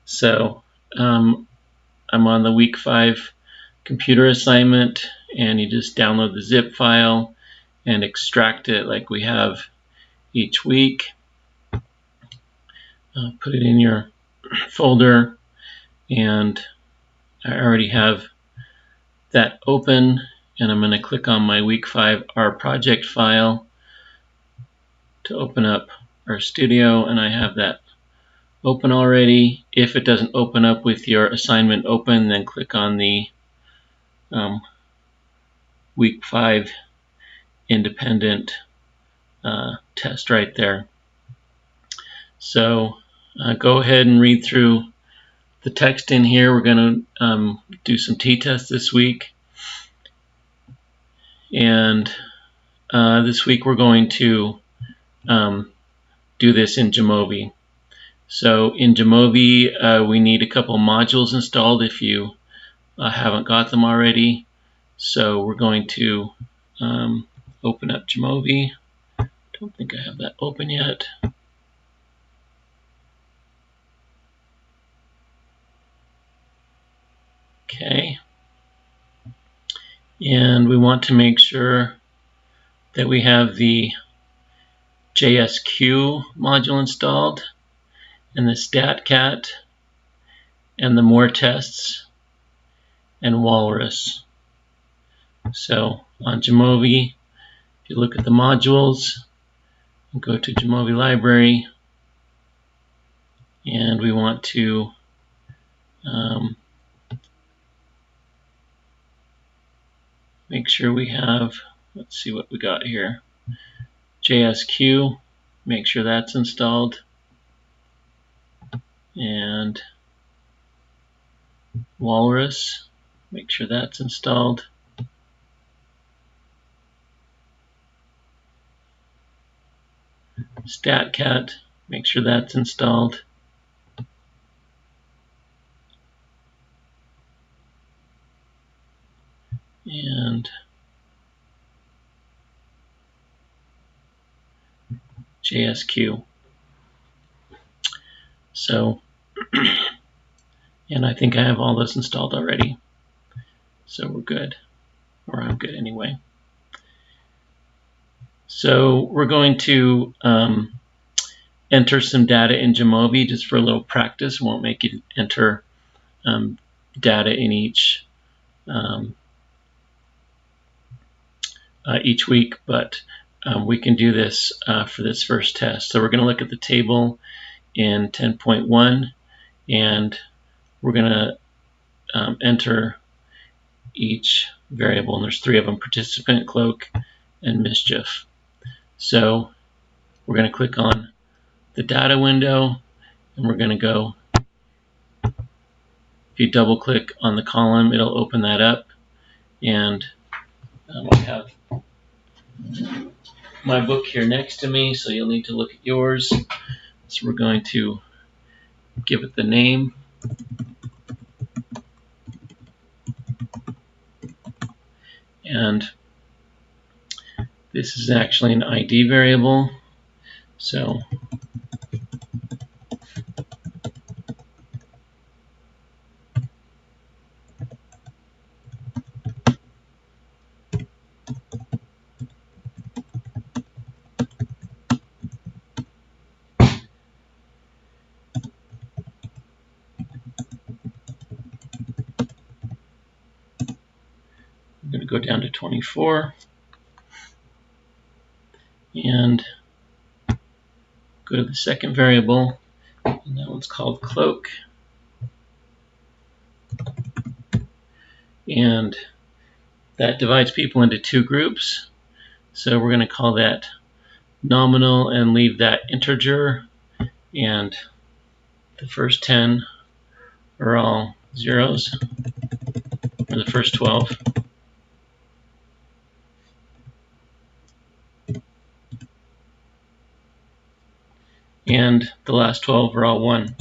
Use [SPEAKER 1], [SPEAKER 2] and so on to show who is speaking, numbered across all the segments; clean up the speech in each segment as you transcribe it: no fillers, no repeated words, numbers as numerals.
[SPEAKER 1] So I'm on the week 5 computer assignment, and you just download the zip file and extract it like we have each week. Put it in your folder, and I already have that open, and I'm going to click on my week 5 R project file to open up our studio, and I have that open already. If it doesn't open up with your assignment open, then click on the week 5 independent test right there. So go ahead and read through the text in here. We're going to do some t-tests this week, and this week we're going to do this in Jamovi. So in Jamovi, we need a couple modules installed if you haven't got them already. So we're going to open up Jamovi. Don't think I have that open yet. Okay. And we want to make sure that we have the JSQ module installed, and the StatCat, and the more tests, and Walrus. So on Jamovi, if you look at the modules, go to Jamovi library, and we want to make sure we have, let's see what we got here, JSQ, make sure that's installed, and Walrus, make sure that's installed. StatCat, make sure that's installed. And JSQ. So, and I think I have all those installed already. So we're good, or I'm good anyway. So we're going to enter some data in Jamovi just for a little practice. Won't make you enter data in each week, but we can do this for this first test. So we're going to look at the table in 10.1, and we're going to enter each variable, and there's 3 of them: participant, cloak, and mischief. So we're going to click on the data window, and we're going to go, if you double click on the column, it'll open that up, and I have my book here next to me, so you'll need to look at yours. So we're going to give it the name, and this is actually an ID variable. So I'm going to go down to 24 and go to the second variable, and that one's called cloak. And that divides people into 2 groups. So we're going to call that nominal and leave that integer, and the first 10 are all zeros, or the first 12. And the last 12 are all 1.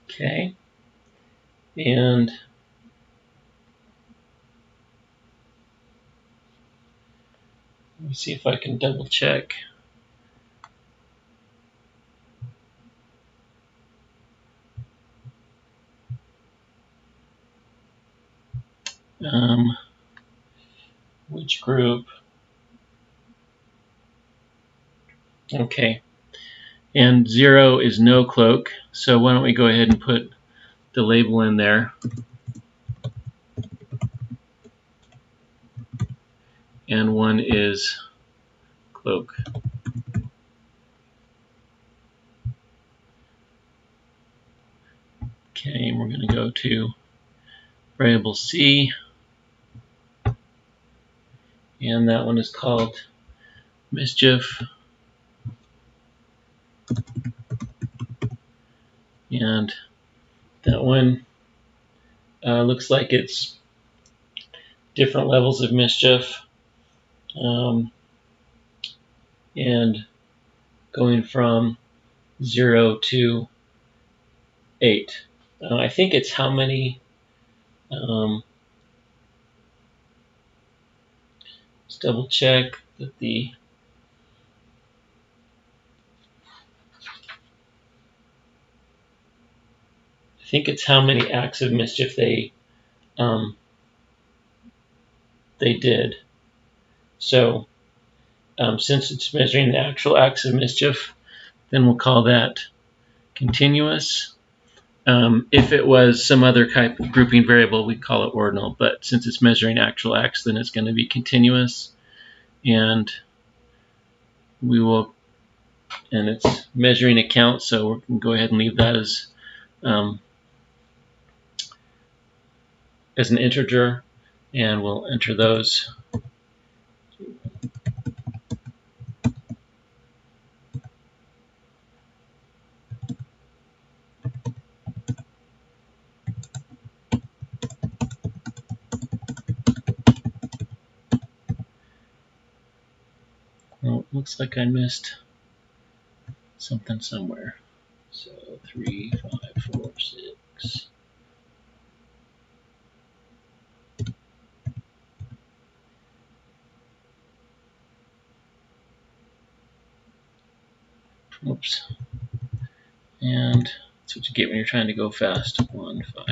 [SPEAKER 1] Okay, and Let me see if I can double check. Which group? Okay. And 0 is no cloak. So why don't we go ahead and put the label in there. And 1 is cloak. Okay, and we're going to go to variable C. And that one is called mischief. And that one looks like it's different levels of mischief. And going from 0 to 8. I think it's how many. Let's double check that the. I think it's how many acts of mischief they did. So since it's measuring the actual acts of mischief, then we'll call that continuous. If it was some other type of grouping variable, we'd call it ordinal. But since it's measuring actual acts, then it's going to be continuous. And it's measuring a count, so we can go ahead and leave that as an integer, and we'll enter those. Well, looks like I missed something somewhere. So 3, 5, 4, 6. Oops. And that's what you get when you're trying to go fast. 1, 5.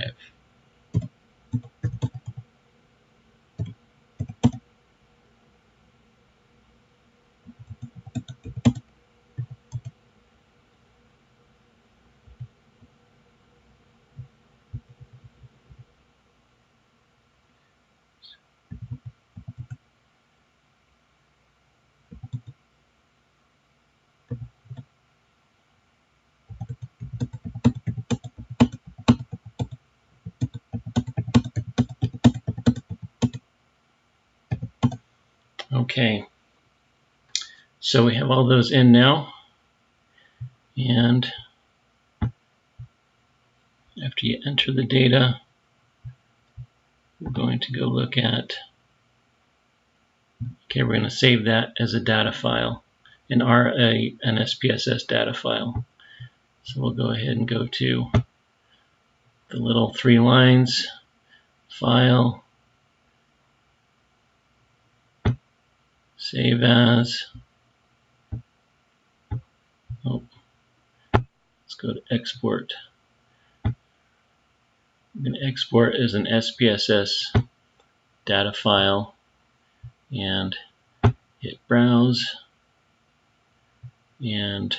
[SPEAKER 1] Okay, so we have all those in now, and after you enter the data, we're going to go look at, okay, we're going to save that as a data file, an SPSS data file. So we'll go ahead and go to the little 3 lines, File, Save As. Oh, let's go to Export. I'm going to export as an SPSS data file and hit Browse. And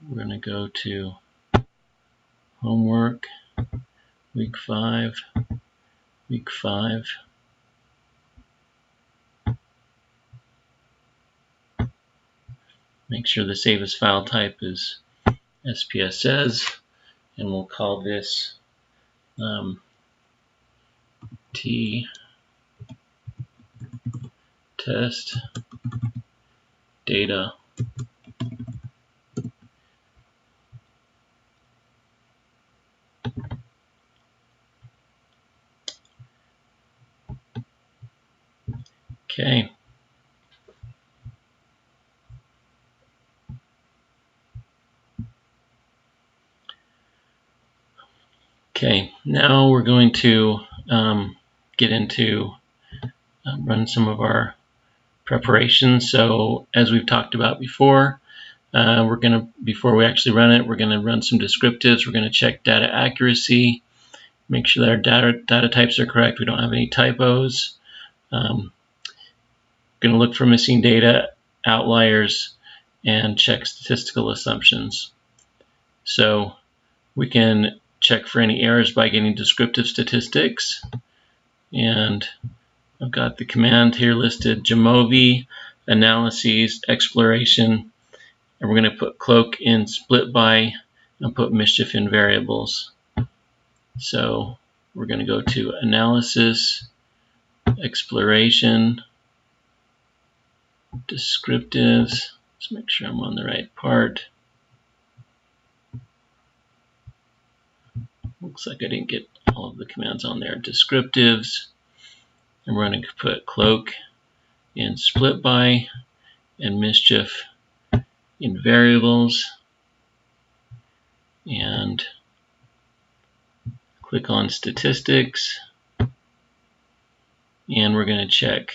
[SPEAKER 1] we're going to go to Homework, Week 5, Week 5. Make sure the Save As File type is SPSS, and we'll call this test data. Okay. Okay, now we're going to get into run some of our preparations. So as we've talked about before, before we actually run it, we're going to run some descriptives. We're going to check data accuracy, make sure that our data types are correct. We don't have any typos. Going to look for missing data, outliers, and check statistical assumptions. So we can check for any errors by getting descriptive statistics. And I've got the command here listed: Jamovi, analyses, exploration, and we're going to put cloak in split by and put mischief in variables. So we're going to go to analysis, exploration, descriptives. Let's make sure I'm on the right part. Looks like I didn't get all of the commands on there. Descriptives, and we're going to put cloak in split by and mischief in variables, and click on statistics, and we're going to check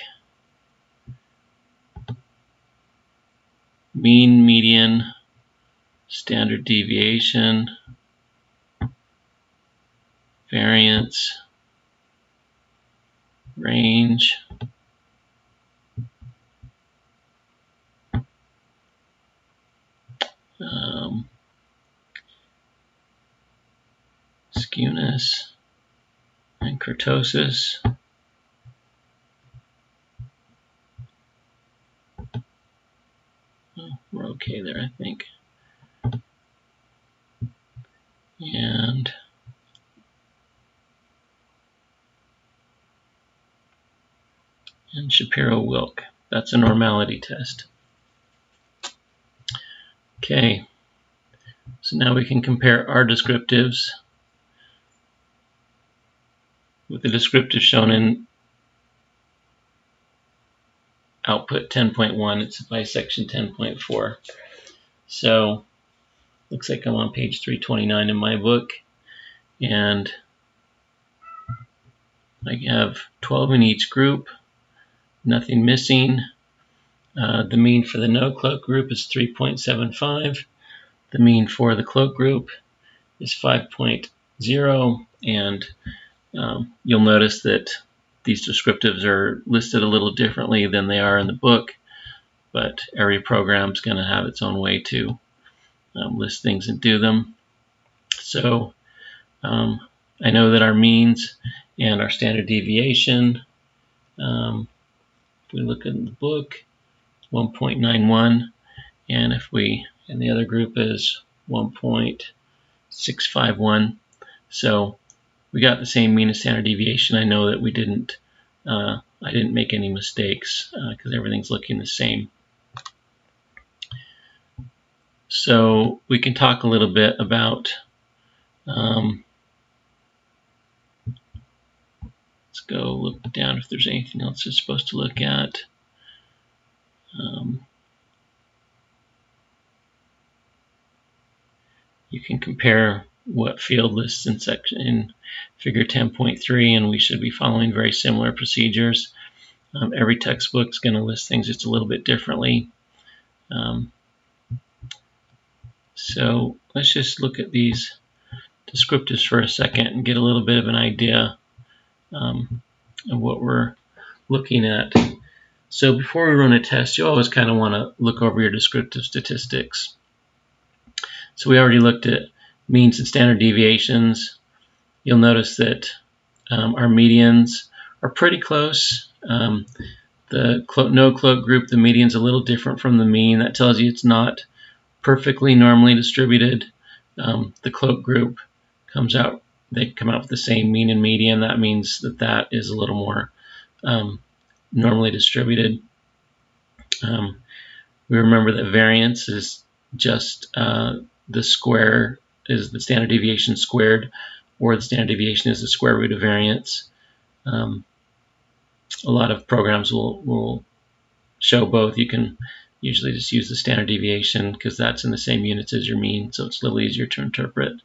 [SPEAKER 1] mean, median, standard deviation, variance, range, skewness, and kurtosis. Oh, we're okay there, I think. And Shapiro-Wilk. That's a normality test. Okay, so now we can compare our descriptives with the descriptive shown in output 10.1. It's by section 10.4. So looks like I'm on page 329 in my book, and I have 12 in each group, nothing missing. The mean for the no cloak group is 3.75. The mean for the cloak group is 5.0, and you'll notice that these descriptives are listed a little differently than they are in the book, but every program is going to have its own way to list things and do them. So I know that our means and our standard deviation, if we look in the book, 1.91, and and the other group is 1.651. So we got the same mean and standard deviation. I know that I didn't make any mistakes because everything's looking the same. So we can talk a little bit about, let's go look down if there's anything else you're supposed to look at. You can compare what field lists in figure 10.3, and we should be following very similar procedures. Every textbook is going to list things just a little bit differently. So let's just look at these descriptives for a second and get a little bit of an idea of what we're looking at. So before we run a test, you always kind of want to look over your descriptive statistics. So we already looked at means and standard deviations. You'll notice that our medians are pretty close. The no cloak group, the median's a little different from the mean. That tells you it's not perfectly normally distributed. The cloak group they come out with the same mean and median. That means that is a little more normally distributed. We remember that variance is just the square is the standard deviation squared, or the standard deviation is the square root of variance. A lot of programs will show both. You can usually just use the standard deviation because that's in the same units as your mean, so it's a little easier to interpret.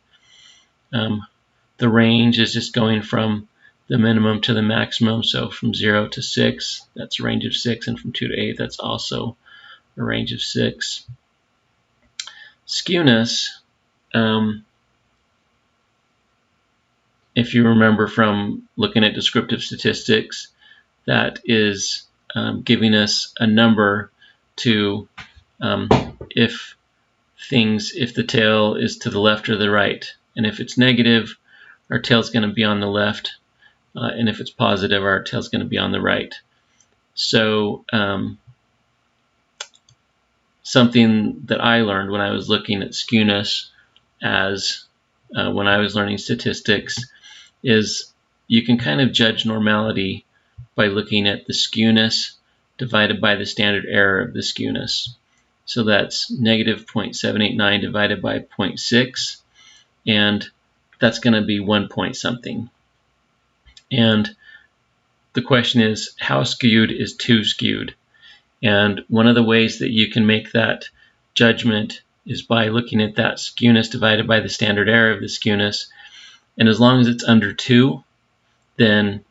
[SPEAKER 1] The range is just going from the minimum to the maximum. So from 0 to 6, that's a range of 6, and from 2 to 8, that's also a range of 6. Skewness, if you remember from looking at descriptive statistics, that is giving us a number to if the tail is to the left or the right. And if it's negative, our tail is going to be on the left, and if it's positive, our tail is going to be on the right. So something that I learned when I was looking at skewness as when I was learning statistics is you can kind of judge normality by looking at the skewness divided by the standard error of the skewness. So that's negative 0.789 divided by 0.6, and that's going to be 1 point something. And the question is, how skewed is too skewed? And one of the ways that you can make that judgment is by looking at that skewness divided by the standard error of the skewness. And as long as it's under 2, then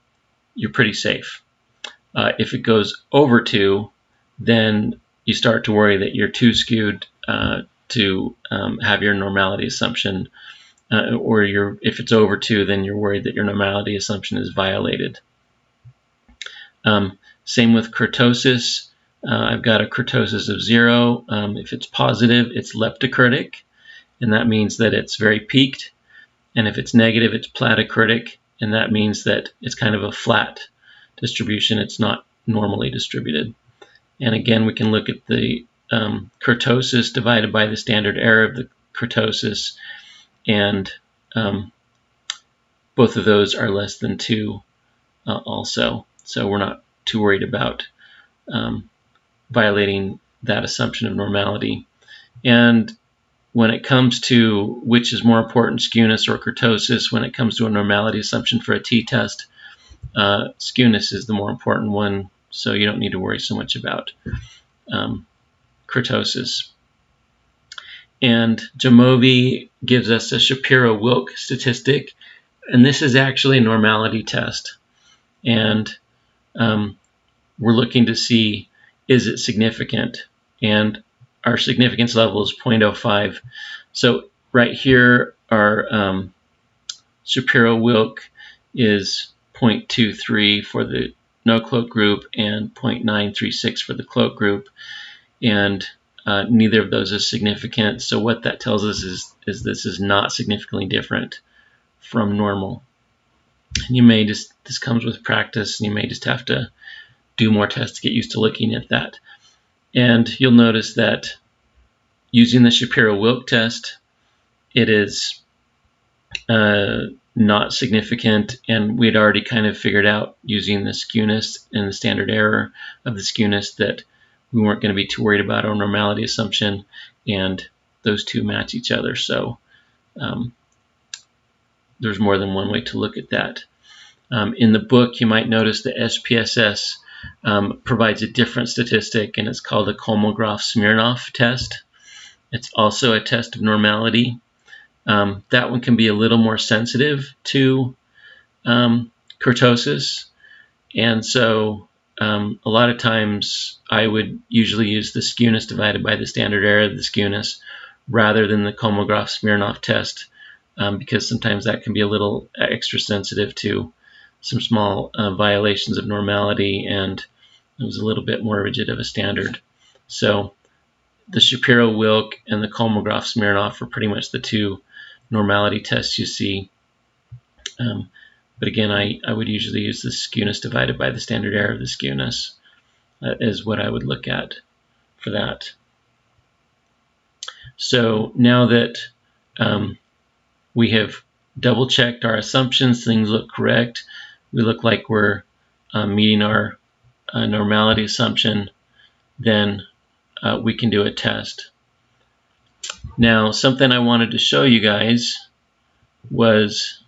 [SPEAKER 1] you're pretty safe. If it goes over 2, then you start to worry that you're too skewed to have your normality assumption, or if it's over 2, then you're worried that your normality assumption is violated. Same with kurtosis. I've got a kurtosis of 0. If it's positive, it's leptokurtic, and that means that it's very peaked. And if it's negative, it's platykurtic, and that means that it's kind of a flat distribution. It's not normally distributed. And again, we can look at the kurtosis divided by the standard error of the kurtosis, and both of those are less than 2 also. So we're not too worried about violating that assumption of normality. And when it comes to which is more important, skewness or kurtosis, when it comes to a normality assumption for a t-test, skewness is the more important one, so you don't need to worry so much about kurtosis. And Jamovi gives us a Shapiro-Wilk statistic, and this is actually a normality test. And we're looking to see, is it significant? And our significance level is 0.05. So right here, our Shapiro-Wilk is 0.23 for the no cloak group and 0.936 for the cloak group, and neither of those is significant. So what that tells us is this is not significantly different from normal. And you may just, this comes with practice, and you may just have to do more tests to get used to looking at that. And you'll notice that using the Shapiro-Wilk test, it is not significant, and we had already kind of figured out using the skewness and the standard error of the skewness that we weren't going to be too worried about our normality assumption, and those two match each other. So there's more than one way to look at that. In the book, you might notice the SPSS provides a different statistic, and it's called the Kolmogorov-Smirnov test. It's also a test of normality. That one can be a little more sensitive to kurtosis, and so a lot of times I would usually use the skewness divided by the standard error of the skewness rather than the Kolmogorov-Smirnov test, because sometimes that can be a little extra sensitive to some small violations of normality, and it was a little bit more rigid of a standard. So the Shapiro-Wilk and the Kolmogorov-Smirnov are pretty much the two normality tests you see. But again, I would usually use the skewness divided by the standard error of the skewness is what I would look at for that. So now that we have double-checked our assumptions, things look correct, we look like we're meeting our normality assumption, then we can do a test. Now, something I wanted to show you guys was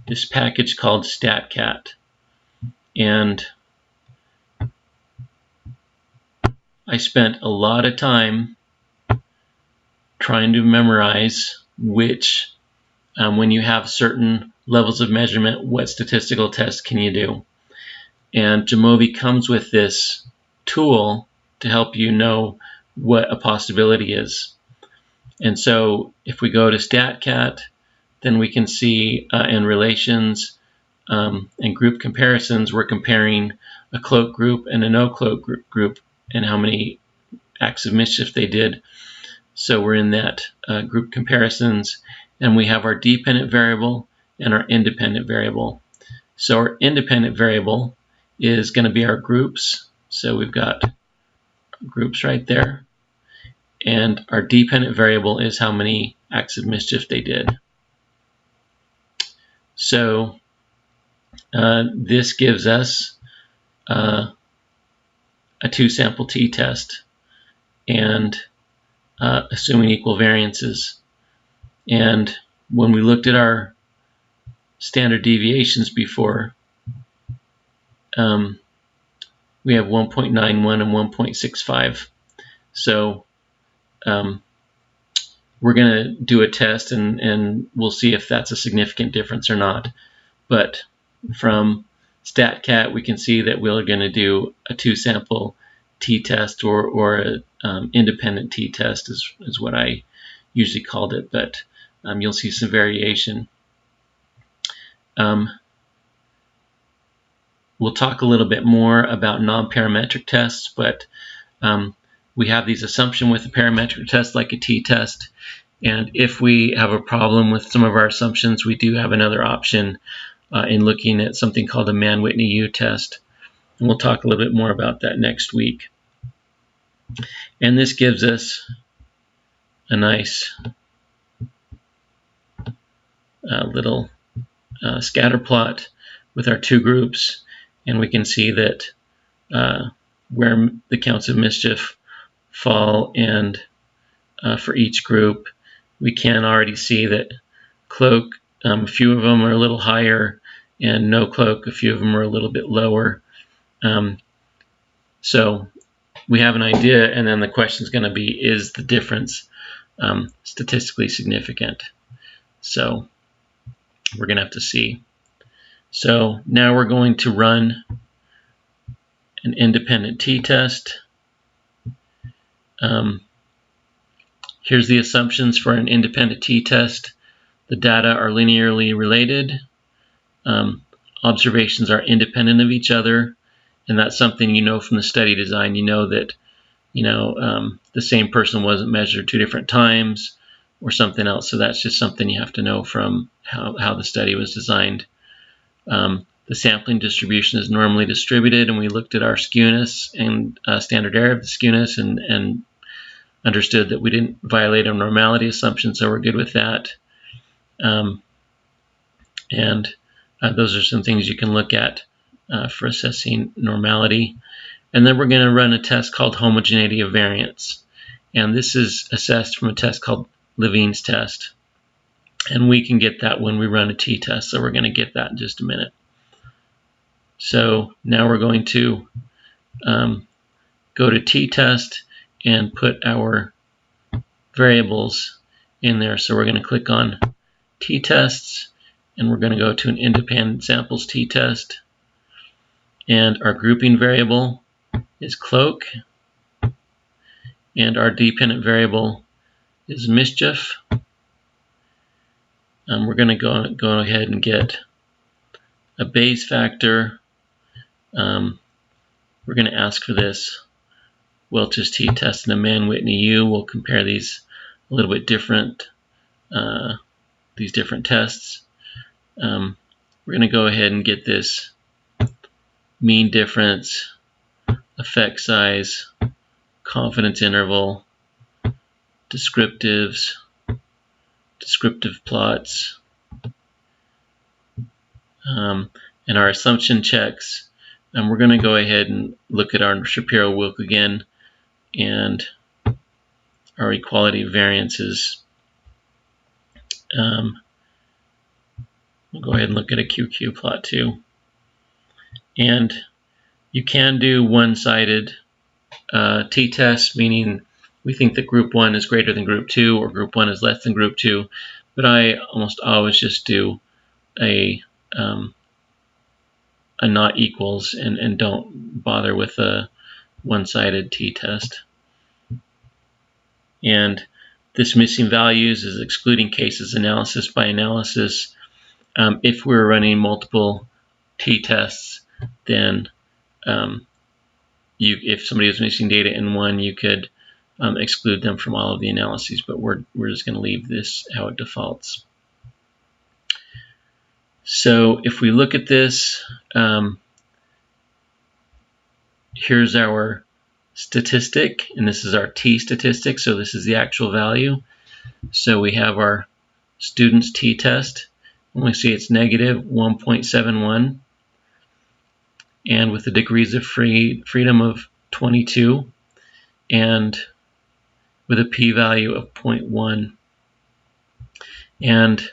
[SPEAKER 1] this package called StatCat. And I spent a lot of time trying to memorize which, when you have certain levels of measurement, what statistical tests can you do? And Jamovi comes with this tool to help you know what a possibility is. And so if we go to StatCat, then we can see in relations and group comparisons, we're comparing a cloak group and a no cloak group and how many acts of mischief they did. So we're in that group comparisons, and we have our dependent variable and our independent variable. So our independent variable is going to be our groups. So we've got groups right there. And our dependent variable is how many acts of mischief they did. So this gives us a 2-sample t-test, and assuming equal variances. And when we looked at our standard deviations before, we have 1.91 and 1.65. So we're going to do a test, and we'll see if that's a significant difference or not. But from StatCat, we can see that we're going to do a 2-sample t-test, or an independent t-test is what I usually called it, but you'll see some variation. We'll talk a little bit more about non-parametric tests, but we have these assumptions with a parametric test like a t-test, and if we have a problem with some of our assumptions, we do have another option in looking at something called a Mann-Whitney U-test, and we'll talk a little bit more about that next week. And this gives us a nice little scatter plot with our two groups, and we can see that where the counts of mischief fall, and for each group we can already see that cloak, a few of them are a little higher, and no cloak, a few of them are a little bit lower. So we have an idea, and then the question is going to be, is the difference statistically significant? So we're going to have to see. So now we're going to run an independent t-test. Here's the assumptions for an independent t-test. The data are linearly related. Observations are independent of each other, and that's something you know from the study design. You know that the same person wasn't measured 2 different times or something else. So that's just something you have to know from how the study was designed. The sampling distribution is normally distributed, and we looked at our skewness and standard error of the skewness, and understood that we didn't violate a normality assumption, so we're good with that. Those are some things you can look at for assessing normality. And then we're going to run a test called homogeneity of variance. And this is assessed from a test called Levene's test. And we can get that when we run a t-test, so we're going to get that in just a minute. So now we're going to go to t-test and put our variables in there. So we're going to click on t-tests, and we're going to go to an independent samples t-test. And our grouping variable is cloak, and our dependent variable is mischief. We're going to go ahead and get a Bayes factor. We're going to ask for this Welch's t-test and a Mann-Whitney U. We'll compare these a little bit different, these different tests. We're going to go ahead and get this mean difference, effect size, confidence interval, descriptives, descriptive plots, and our assumption checks. And we're going to go ahead and look at our Shapiro-Wilk again, and our equality of variances. We'll go ahead and look at a QQ plot too. And you can do one-sided t-tests, meaning we think that group 1 is greater than group 2 or group 1 is less than group 2, but I almost always just do a not equals and don't bother with a one-sided t-test. And this missing values is excluding cases analysis by analysis. If we're running multiple t-tests, then if somebody is missing data in one, you could exclude them from all of the analyses, but we're just going to leave this how it defaults. So if we look at this, here's our statistic, and this is our t statistic, so this is the actual value. So we have our student's t-test, and we see it's negative 1.71, and with the degrees of freedom of 22, and with a p-value of 0.1. And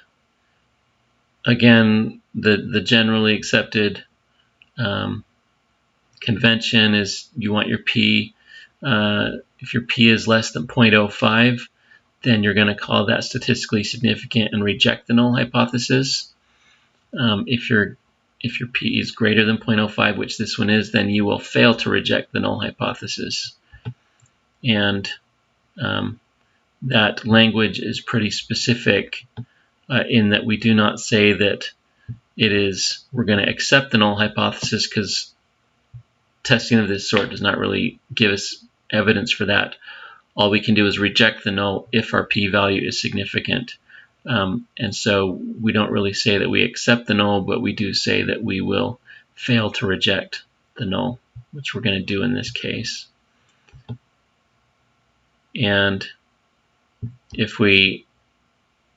[SPEAKER 1] again, the generally accepted convention is you want your p, if your p is less than 0.05, then you're going to call that statistically significant and reject the null hypothesis. If your p is greater than 0.05, which this one is, then you will fail to reject the null hypothesis. And that language is pretty specific in that we do not say that we're going to accept the null hypothesis, because testing of this sort does not really give us evidence for that. All we can do is reject the null if our p-value is significant. And so we don't really say that we accept the null, but we do say that we will fail to reject the null, which we're going to do in this case. And if we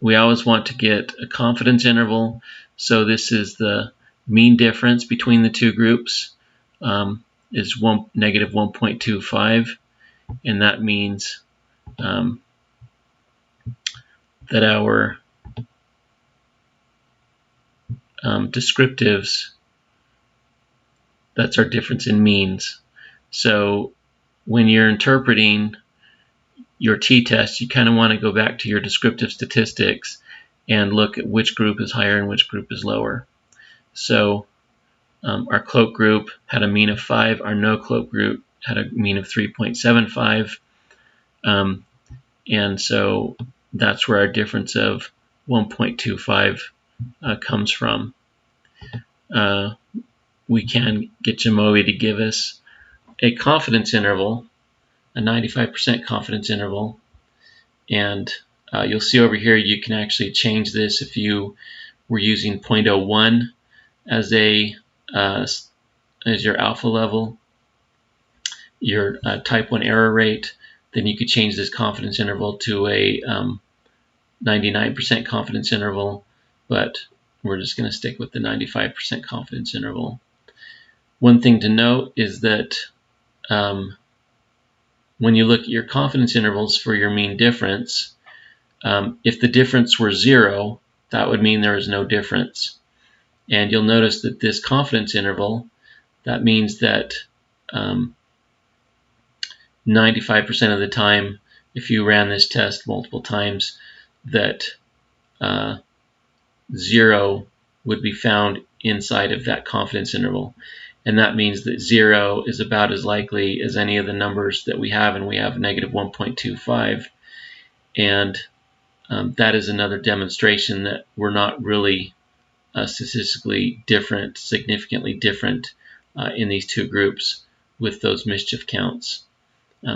[SPEAKER 1] always want to get a confidence interval, so this is the mean difference between the two groups, is negative 1.25, and that means that our descriptives, that's our difference in means. So when you're interpreting your t-test, you kind of want to go back to your descriptive statistics and look at which group is higher and which group is lower. So our cloak group had a mean of 5, our no cloak group had a mean of 3.75, and so that's where our difference of 1.25 comes from. We can get Jamovi to give us a confidence interval, a 95% confidence interval, and you'll see over here you can actually change this. If you were using 0.01 as your alpha level, your type 1 error rate, then you could change this confidence interval to a 99% confidence interval, but we're just going to stick with the 95% confidence interval. One thing to note is that when you look at your confidence intervals for your mean difference, if the difference were 0, that would mean there is no difference. And you'll notice that this confidence interval, that means that 95% of the time, if you ran this test multiple times, that 0 would be found inside of that confidence interval. And that means that 0 is about as likely as any of the numbers that we have, and we have negative 1.25. And that is another demonstration that we're not really statistically different, significantly different in these two groups with those mischief counts.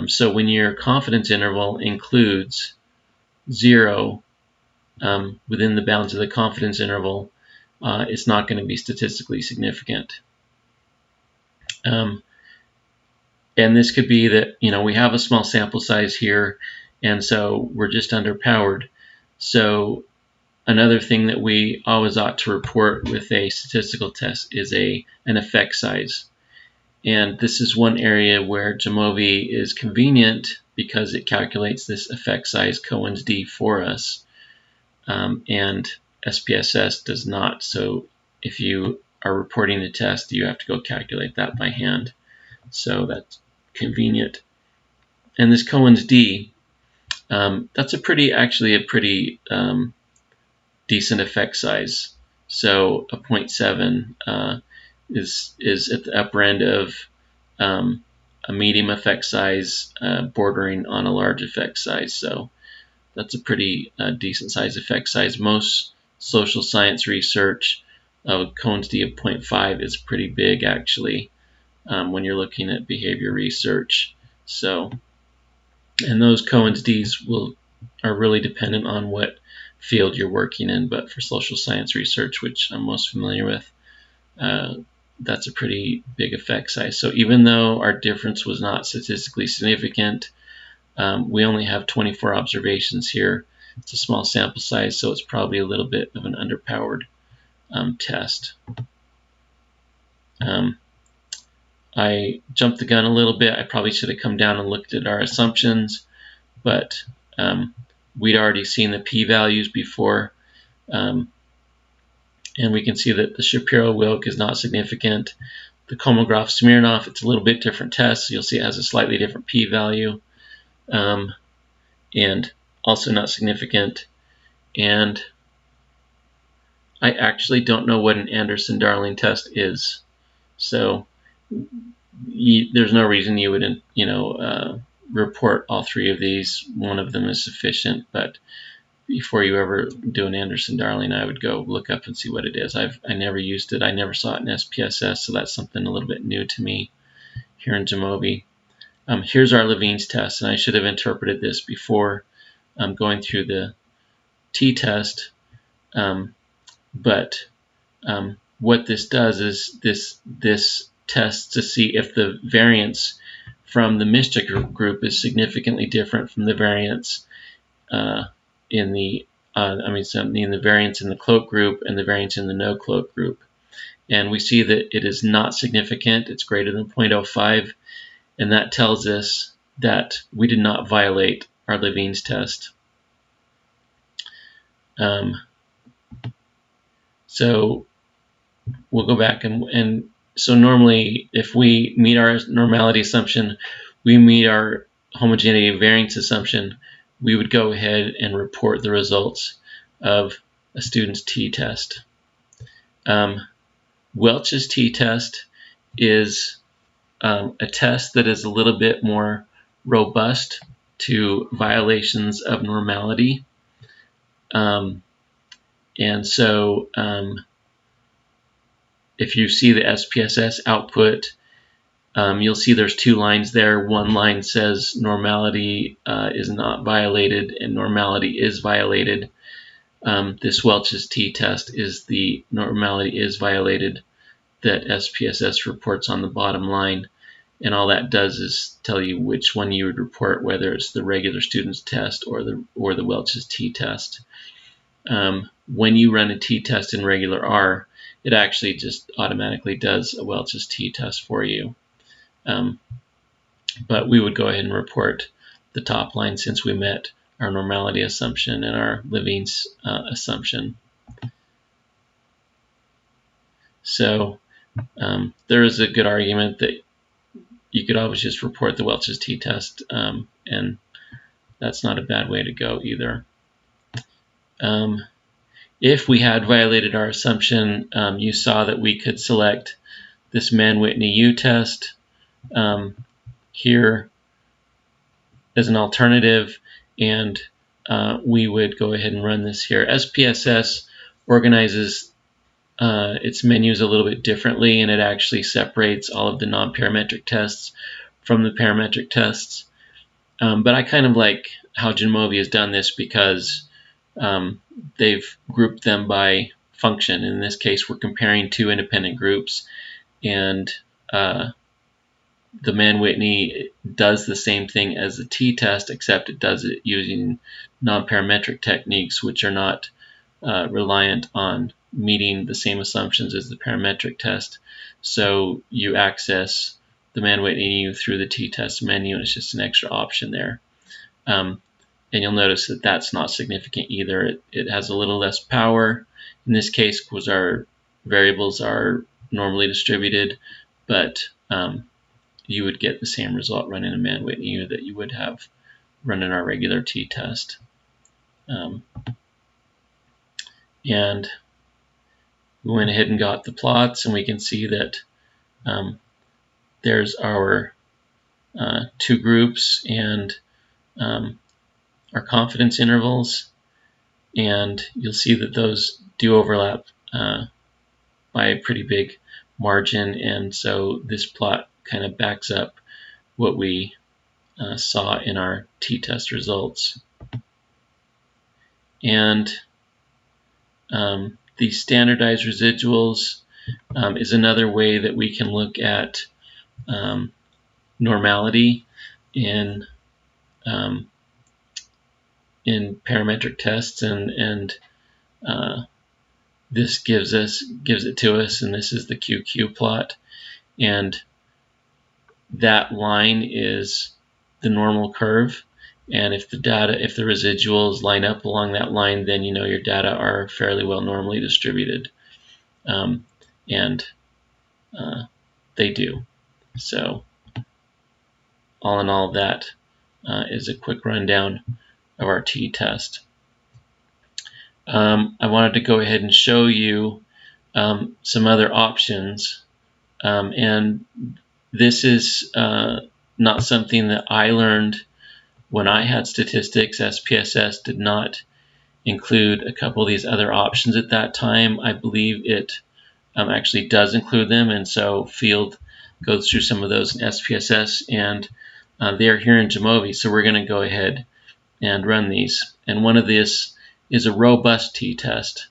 [SPEAKER 1] So when your confidence interval includes 0 within the bounds of the confidence interval, it's not going to be statistically significant. And this could be that, we have a small sample size here, and so we're just underpowered. So another thing that we always ought to report with a statistical test is an effect size. And this is one area where Jamovi is convenient because it calculates this effect size Cohen's d for us, and SPSS does not. So if you are reporting the test, you have to go calculate that by hand. So that's convenient. And this Cohen's d, that's actually a pretty decent effect size. So a 0.7 is at the upper end of a medium effect size, bordering on a large effect size. So that's a pretty decent size effect size. Most social science research of Cohen's d of 0.5 is pretty big, actually, when you're looking at behavior research. So, and those Cohen's d's are really dependent on what field you're working in. But for social science research, which I'm most familiar with, that's a pretty big effect size. So even though our difference was not statistically significant, we only have 24 observations here. It's a small sample size, so it's probably a little bit of an underpowered test. I jumped the gun a little bit. I probably should have come down and looked at our assumptions, but we'd already seen the p-values before, and we can see that the Shapiro-Wilk is not significant. The Kolmogorov-Smirnov, it's a little bit different test, so you'll see it has a slightly different p-value, and also not significant. And I actually don't know what an Anderson-Darling test is, so there's no reason you would, report all three of these. One of them is sufficient, but before you ever do an Anderson-Darling, I would go look up and see what it is. I never used it. I never saw it in SPSS, so that's something a little bit new to me here in Jamovi. Here's our Levine's test, and I should have interpreted this before going through the t-test, but what this does is this tests to see if the variance from the mischief group is significantly different from the variance in the variance in the cloak group and the variance in the no cloak group. And we see that it is not significant. It's greater than 0.05, and that tells us that we did not violate our Levine's test. So we'll go back and so normally if we meet our normality assumption, we meet our homogeneity variance assumption, we would go ahead and report the results of a student's t-test. Welch's t-test is a test that is a little bit more robust to violations of normality. And so if you see the SPSS output, you'll see there's two lines there. One line says normality is not violated and normality is violated. This Welch's t-test is the normality is violated that SPSS reports on the bottom line. And all that does is tell you which one you would report, whether it's the regular student's test or the Welch's t-test. When you run a t-test in regular R, it actually just automatically does a Welch's t-test for you. But we would go ahead and report the top line since we met our normality assumption and our Levine's assumption. So there is a good argument that you could always just report the Welch's t-test, and that's not a bad way to go either. If we had violated our assumption, you saw that we could select this Mann-Whitney U test here as an alternative, and we would go ahead and run this here. SPSS organizes its menus a little bit differently, and it actually separates all of the non-parametric tests from the parametric tests. But I kind of like how Jamovi has done this because they've grouped them by function. In this case, we're comparing two independent groups, and the Mann-Whitney does the same thing as the t-test, except it does it using non-parametric techniques, which are not reliant on meeting the same assumptions as the parametric test. So you access the Mann-Whitney U through the t-test menu, and it's just an extra option there. And you'll notice that that's not significant either. It has a little less power in this case because our variables are normally distributed, but you would get the same result running a Mann-Whitney U that you would have running our regular t-test. And we went ahead and got the plots, and we can see that there's our two groups and our confidence intervals, and you'll see that those do overlap by a pretty big margin, and so this plot kind of backs up what we saw in our t-test results. And the standardized residuals is another way that we can look at normality in parametric tests, and this gives it to us, and this is the QQ plot, and that line is the normal curve, and if the residuals line up along that line, then you know your data are fairly well normally distributed, and they do. So all in all, that is a quick rundown of our t-test. I wanted to go ahead and show you some other options, and this is not something that I learned when I had statistics. SPSS did not include a couple of these other options at that time. I believe it actually does include them, and so Field goes through some of those in SPSS, and they are here in Jamovi, so we're going to go ahead and run these. And one of these is a robust t-test,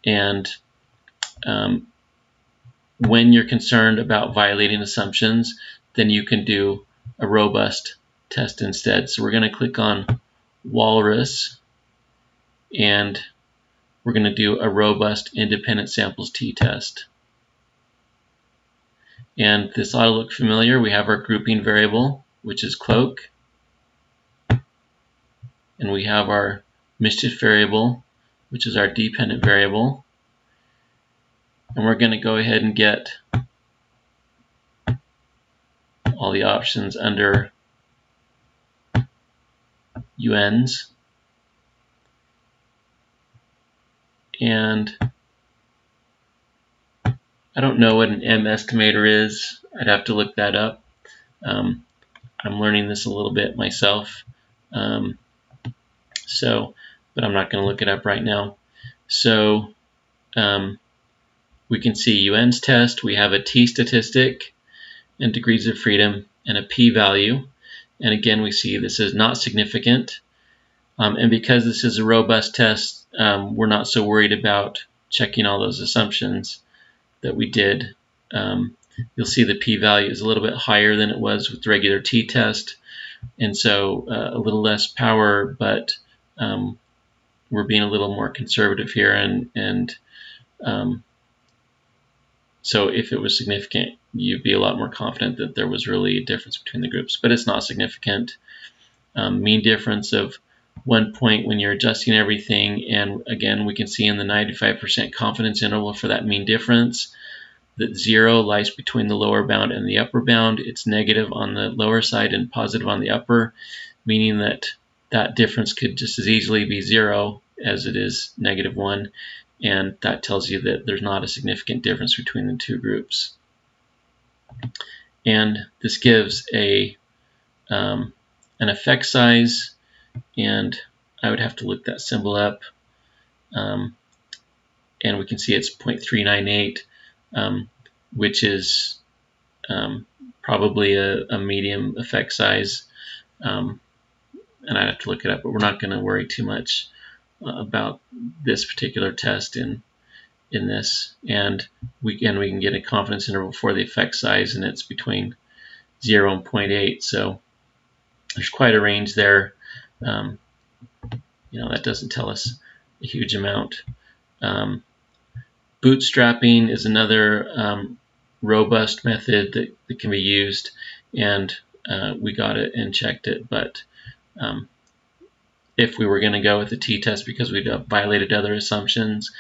[SPEAKER 1] and when you're concerned about violating assumptions, then you can do a robust test instead. So we're going to click on Walrus, and we're going to do a robust independent samples t-test. And this ought to look familiar. We have our grouping variable, which is cloak, and we have our mischief variable, which is our dependent variable. And we're going to go ahead and get all the options under UNs. And I don't know what an M estimator is. I'd have to look that up. I'm learning this a little bit myself. But I'm not going to look it up right now. So we can see UN's test. We have a t-statistic and degrees of freedom and a p-value. And again, we see this is not significant. And because this is a robust test, we're not so worried about checking all those assumptions that we did. You'll see the p-value is a little bit higher than it was with the regular t-test, and so a little less power, but we're being a little more conservative here, and so if it was significant, you'd be a lot more confident that there was really a difference between the groups, but it's not significant. Mean difference of 1 point when you're adjusting everything, and again, we can see in the 95% confidence interval for that mean difference that 0 lies between the lower bound and the upper bound. It's negative on the lower side and positive on the upper, meaning that that difference could just as easily be 0 as it is -1, and that tells you that there's not a significant difference between the two groups. And this gives an effect size, and I would have to look that symbol up, and we can see it's 0.398, which is probably a medium effect size, and I'd have to look it up, but we're not going to worry too much about this particular test in this. And we can get a confidence interval for the effect size, and it's between 0 and 0.8, so there's quite a range there. That doesn't tell us a huge amount. Bootstrapping is another robust method that can be used, and we got it and checked it, but if we were going to go with the t-test because we'd violated other assumptions,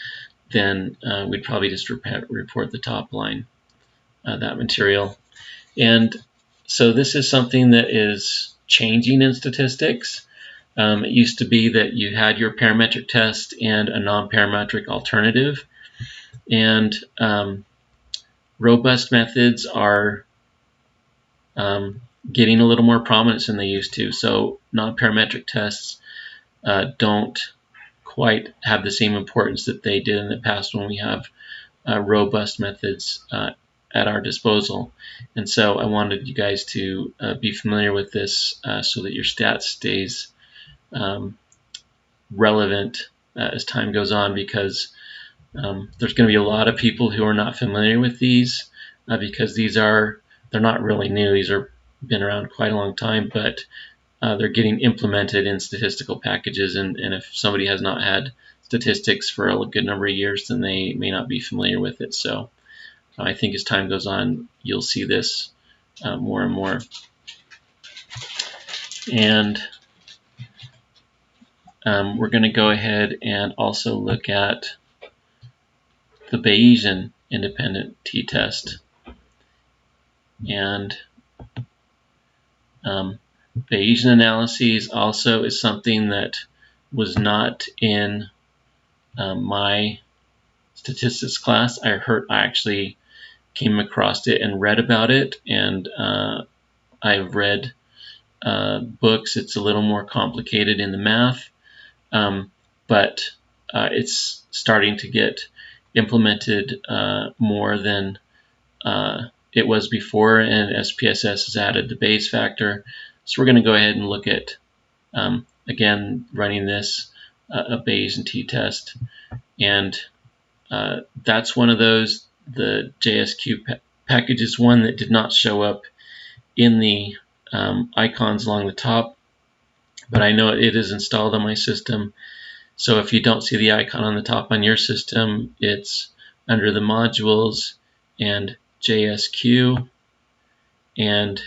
[SPEAKER 1] then we'd probably just report the top line, that material. And so this is something that is changing in statistics. It used to be that you had your parametric test and a non-parametric alternative. And robust methods are getting a little more prominence than they used to. So non-parametric tests don't quite have the same importance that they did in the past when we have robust methods at our disposal. And so I wanted you guys to be familiar with this so that your stats stays relevant as time goes on, because there's going to be a lot of people who are not familiar with these because they're not really new. These are been around quite a long time, but they're getting implemented in statistical packages, and if somebody has not had statistics for a good number of years, then they may not be familiar with it. So I think as time goes on, you'll see this more and more. And we're going to go ahead and also look at the Bayesian independent t-test. And Bayesian analyses also is something that was not in my statistics class. I actually came across it and read about it, and I've read books. It's a little more complicated in the math, but it's starting to get implemented more than it was before, and SPSS has added the Bayes factor. So we're going to go ahead and look at, again, running this, a Bayesian t-test. And that's one of those, the JSQ package is one that did not show up in the icons along the top, but I know it is installed on my system. So if you don't see the icon on the top on your system, it's under the modules and JSQ, and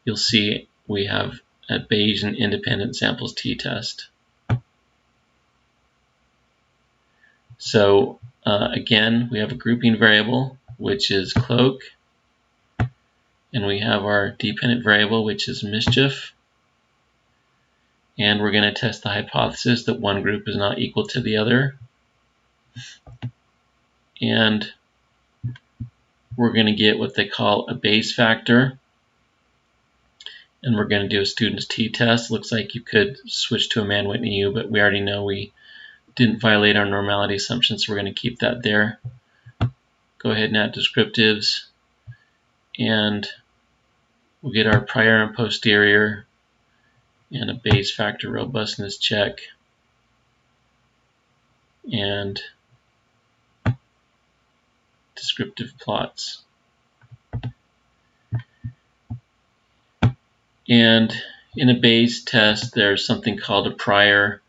[SPEAKER 1] you'll see we have a Bayesian independent samples t-test. So again, we have a grouping variable, which is cloak, and we have our dependent variable, which is mischief. And we're going to test the hypothesis that one group is not equal to the other. And we're going to get what they call a Bayes factor. And we're going to do a student's t-test. Looks like you could switch to a Mann-Whitney U, but we already know we didn't violate our normality assumption, so we're going to keep that there. Go ahead and add descriptives. And we'll get our prior and posterior and a Bayes factor robustness check. And descriptive plots. And in a Bayes test, there's something called a prior.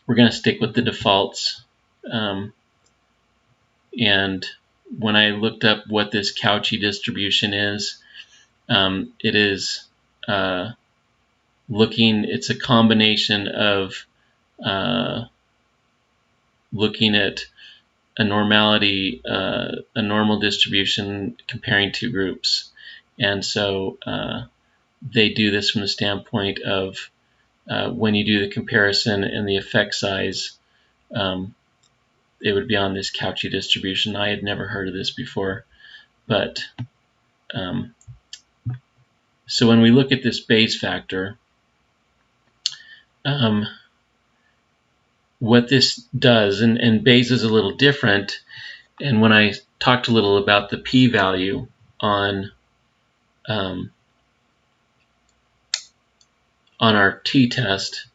[SPEAKER 1] We're going to stick with the defaults. And when I looked up what this Cauchy distribution is, it is it's a combination of looking at a normality, a normal distribution comparing two groups. And so they do this from the standpoint of when you do the comparison and the effect size, it would be on this Cauchy distribution. I had never heard of this before, but so when we look at this Bayes factor, what this does, and Bayes is a little different, and when I talked a little about the p-value on our t-test,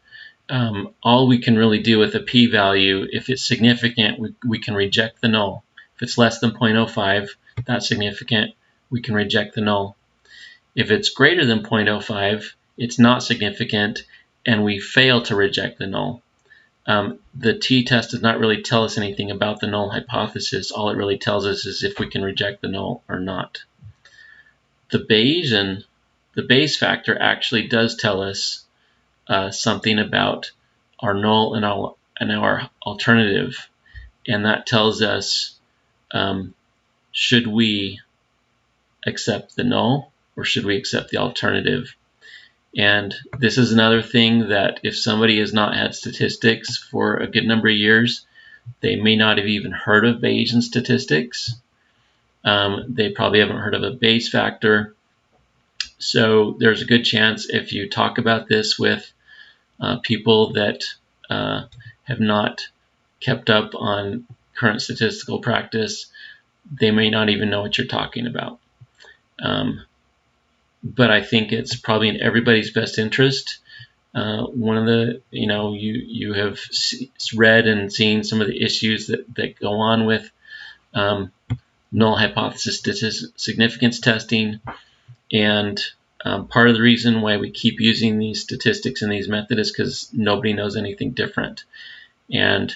[SPEAKER 1] all we can really do with a p-value, if it's significant, we can reject the null. If it's less than 0.05, that's significant, we can reject the null. If it's greater than 0.05, it's not significant, and we fail to reject the null. The t-test does not really tell us anything about the null hypothesis. All it really tells us is if we can reject the null or not. The Bayes factor actually does tell us something about our null and our alternative, and that tells us should we accept the null or should we accept the alternative. And this is another thing that if somebody has not had statistics for a good number of years, They may not have even heard of Bayesian statistics. They probably haven't heard of a Bayes factor. So there's a good chance if you talk about this with people that have not kept up on current statistical practice, they may not even know what you're talking about. But I think it's probably in everybody's best interest. One of the, you have read and seen some of the issues that go on with null hypothesis significance testing, and part of the reason why we keep using these statistics and these methods is because nobody knows anything different, and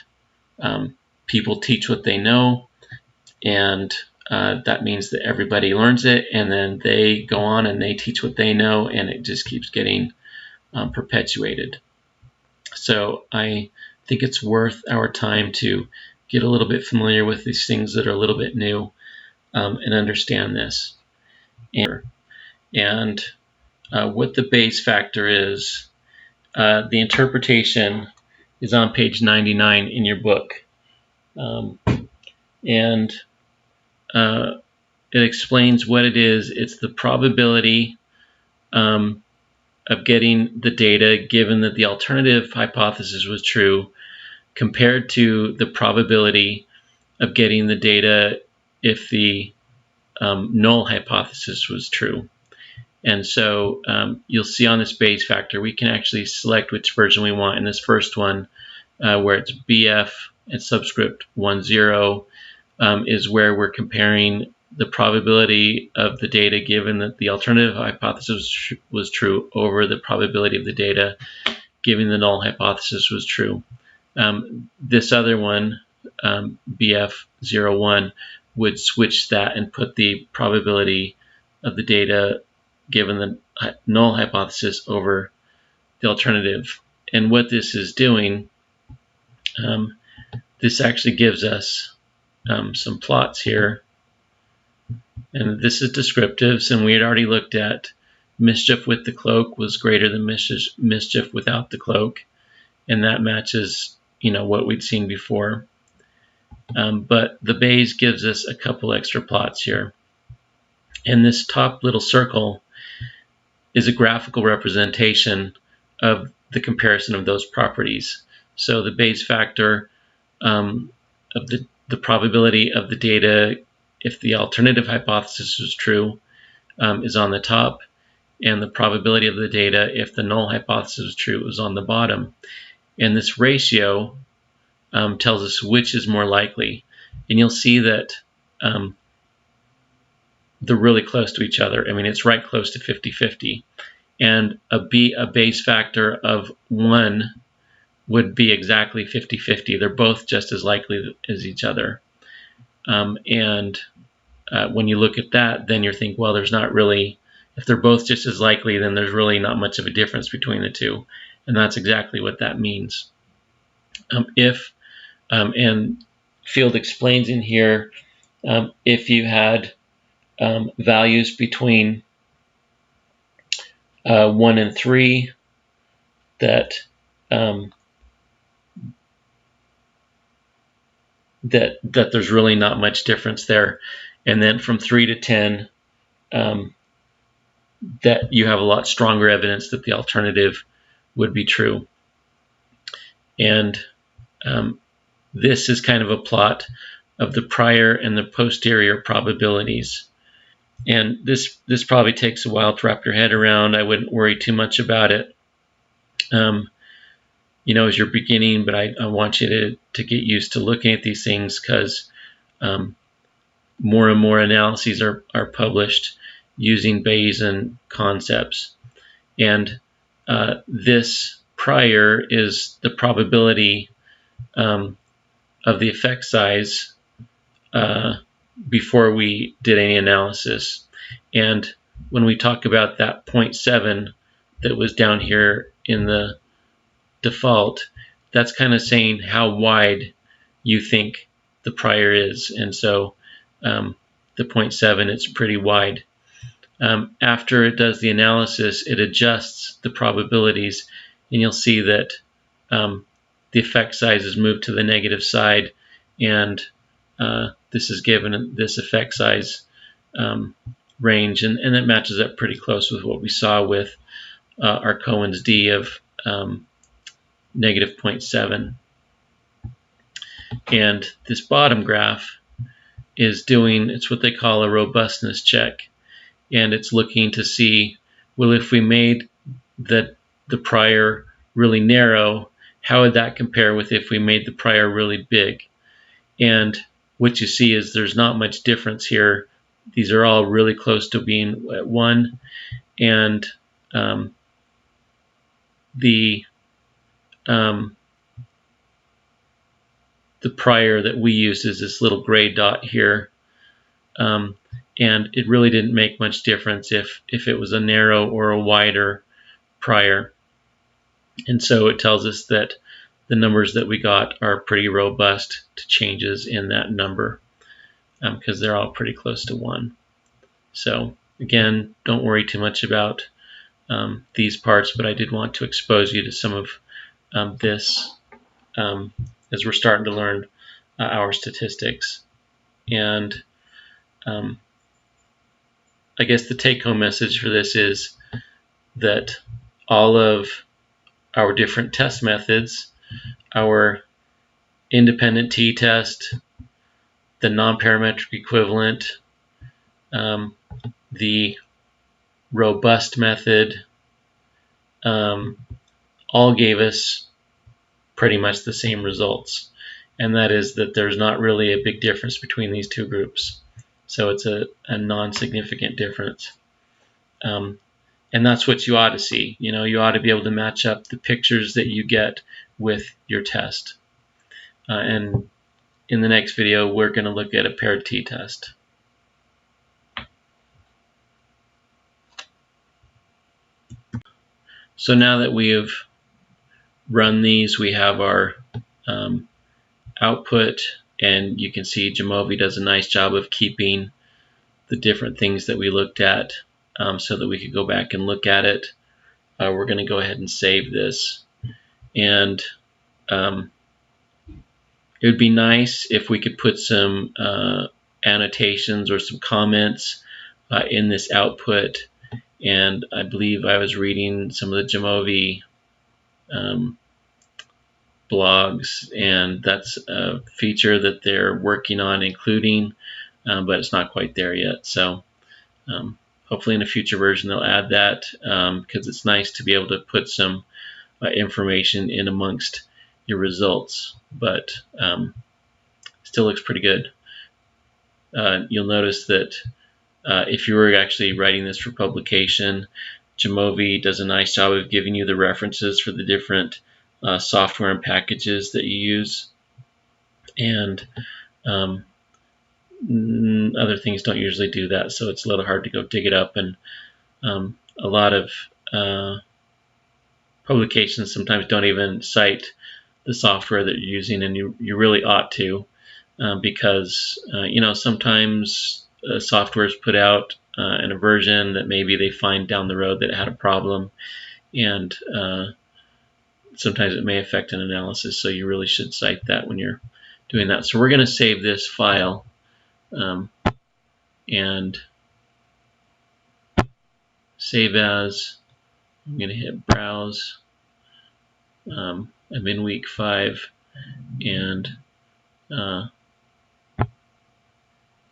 [SPEAKER 1] people teach what they know, and that means that everybody learns it, and then they go on and they teach what they know, and it just keeps getting perpetuated. So I think it's worth our time to get a little bit familiar with these things that are a little bit new and understand this. And what the Bayes factor is, the interpretation is on page 99 in your book. And it explains what it is. It's the probability of getting the data given that the alternative hypothesis was true compared to the probability of getting the data if the null hypothesis was true. And so you'll see on this Bayes factor, we can actually select which version we want. In this first one, where it's BF and subscript 10, is where we're comparing the probability of the data given that the alternative hypothesis was true over the probability of the data given the null hypothesis was true. This other one, BF01, would switch that and put the probability of the data given the null hypothesis over the alternative. And what this is doing, this actually gives us some plots here. And this is descriptives, and we had already looked at mischief with the cloak was greater than mischief without the cloak, and that matches what we'd seen before. But the Bayes gives us a couple extra plots here. And this top little circle is a graphical representation of the comparison of those properties. So the Bayes factor of the probability of the data if the alternative hypothesis was true is on the top, and the probability of the data if the null hypothesis was true is on the bottom. And this ratio tells us which is more likely. And you'll see that they're really close to each other. I mean, it's right close to 50-50. And a Bayes factor of 1 would be exactly 50-50. They're both just as likely as each other. When you look at that, then you're thinking, well, there's not really, if they're both just as likely, then there's really not much of a difference between the two. And that's exactly what that means. And Field explains in here, if you had values between 1 and 3 that there's really not much difference there, and then from 3 to 10 that you have a lot stronger evidence that the alternative would be true. And this is kind of a plot of the prior and the posterior probabilities. And this probably takes a while to wrap your head around. I wouldn't worry too much about it, as you're beginning, but I want you to get used to looking at these things, because more and more analyses are published using Bayesian concepts. And this prior is the probability of the effect size before we did any analysis. And when we talk about that 0.7 that was down here in the default, that's kind of saying how wide you think the prior is. And so the 0.7, it's pretty wide. After it does the analysis, it adjusts the probabilities, and you'll see that the effect size is moved to the negative side and this is given this effect size range, and that matches up pretty close with what we saw with our Cohen's d of negative 0.7. And this bottom graph is doing, it's what they call a robustness check, and it's looking to see, well, if we made the prior really narrow, how would that compare with if we made the prior really big? And what you see is there's not much difference here. These are all really close to being at 1, and the prior that we use is this little gray dot here, and it really didn't make much difference if it was a narrow or a wider prior. And so it tells us that the numbers that we got are pretty robust to changes in that number, because they're all pretty close to 1. So again, don't worry too much about these parts, but I did want to expose you to some of this as we're starting to learn our statistics. And I guess the take-home message for this is that all of our different test methods, our independent t-test, the non-parametric equivalent, the robust method, all gave us pretty much the same results. And that is that there's not really a big difference between these two groups. So it's a non-significant difference. And that's what you ought to see. You know, you ought to be able to match up the pictures that you get with your test. And in the next video, we're going to look at a paired t-test. So now that we have run these, we have our output, and you can see Jamovi does a nice job of keeping the different things that we looked at so that we could go back and look at it. We're going to go ahead and save this, and it would be nice if we could put some annotations or some comments in this output. And I believe I was reading some of the Jamovi blogs, and that's a feature that they're working on including, but it's not quite there yet. So hopefully in a future version they'll add that, because it's nice to be able to put some information in amongst your results, but still looks pretty good. You'll notice that if you were actually writing this for publication, Jamovi does a nice job of giving you the references for the different software and packages that you use, and other things don't usually do that, so it's a little hard to go dig it up, and a lot of publications sometimes don't even cite the software that you're using, and you really ought to, because you know, sometimes software is put out in a version that maybe they find down the road that it had a problem, and sometimes it may affect an analysis, so you really should cite that when you're doing that. So we're going to save this file, and save as. I'm going to hit browse. I'm in week 5, and I'm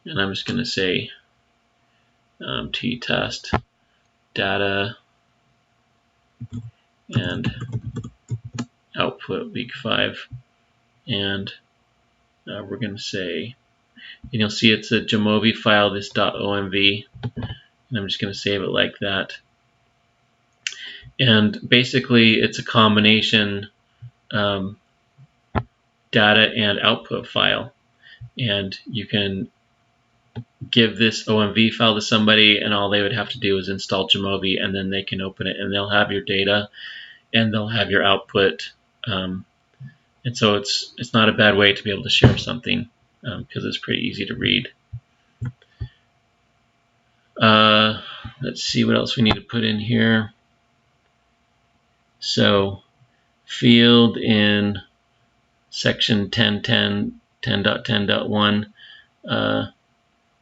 [SPEAKER 1] just going to say t-test data and output week 5, and we're going to say, and you'll see it's a Jamovi file, this .omv, and I'm just going to save it like that. And basically it's a combination data and output file, and you can give this OMV file to somebody, and all they would have to do is install Jamovi, and then they can open it, and they'll have your data and they'll have your output. And so it's not a bad way to be able to share something, because it's pretty easy to read. Let's see what else we need to put in here. So field in section 1010 10.10.1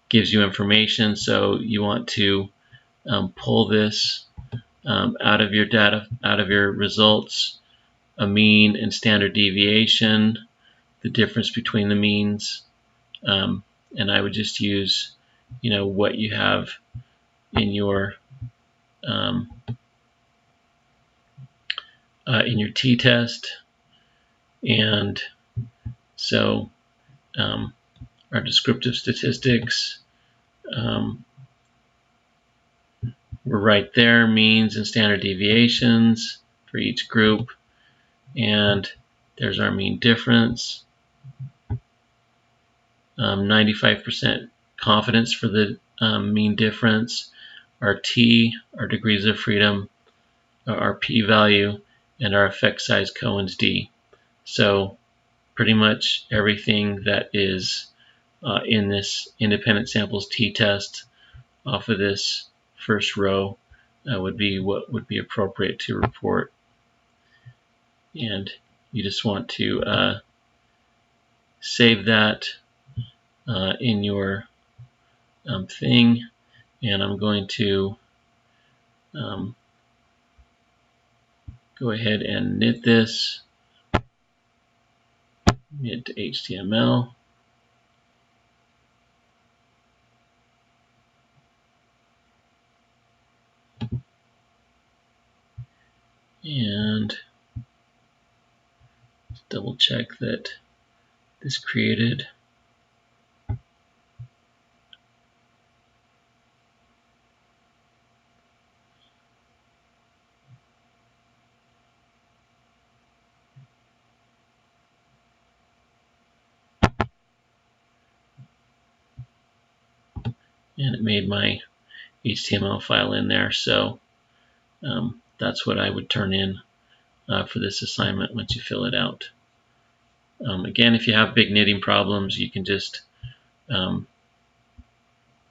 [SPEAKER 1] gives you information, so you want to pull this out of your data, out of your results, a mean and standard deviation, the difference between the means, and I would just use, what you have in your t-test. And so our descriptive statistics, we're right there, means and standard deviations for each group, and there's our mean difference. 95% confidence for the mean difference, our t, our degrees of freedom, our p-value, and our effect size Cohen's d. So pretty much everything that is in this independent samples t-test off of this first row would be what would be appropriate to report. And you just want to save that in your thing, and I'm going to go ahead and knit this, knit to HTML. And double check that this created. And it made my HTML file in there, so that's what I would turn in for this assignment once you fill it out. Again, if you have big knitting problems, you can just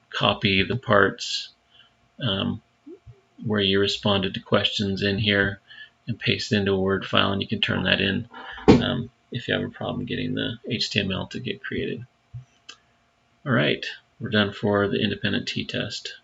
[SPEAKER 1] copy the parts where you responded to questions in here and paste it into a Word file, and you can turn that in if you have a problem getting the HTML to get created. All right, we're done for the independent t-test.